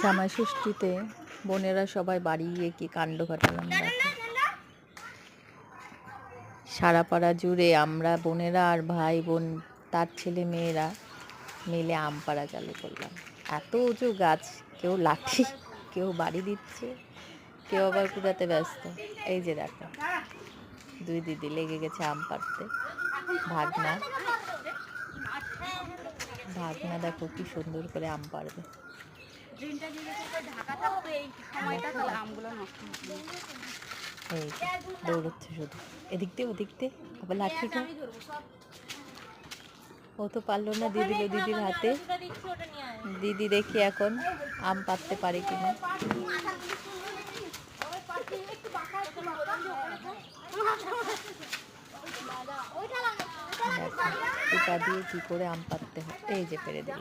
জামাই ষষ্ঠীতে বোনেরা সবাই বাড়ি গিয়ে কি কাণ্ড ঘটালাম দেখো। সারা পাড়া জুড়ে আমরা বোনেরা আর ভাই বোন তার ছেলে মেয়েরা মিলে আম পাড়া চালু করলাম। এত উঁচু গাছ, কেউ লাঠি, কেউ বাড়ি দিচ্ছে, কেউ আবার কুড়াতে ব্যস্ত। এই যে দেখো, দুই দিদি লেগে গেছে আম পাড়তে। ভাগনা ভাগনা দেখো কি সুন্দর করে আম পাড়বে। এই দৌড়চ্ছে শুধু এদিক দিয়ে ওদিক দিয়ে, আবার লাঠিটা ও তো পারলো না, দিয়ে দিল দিদির হাতে। দিদি দেখি এখন আম পাড়তে পারে কিনা। কুটা দিয়ে কি করে আম পাড়তে হয়, এই যে পেরে দিল।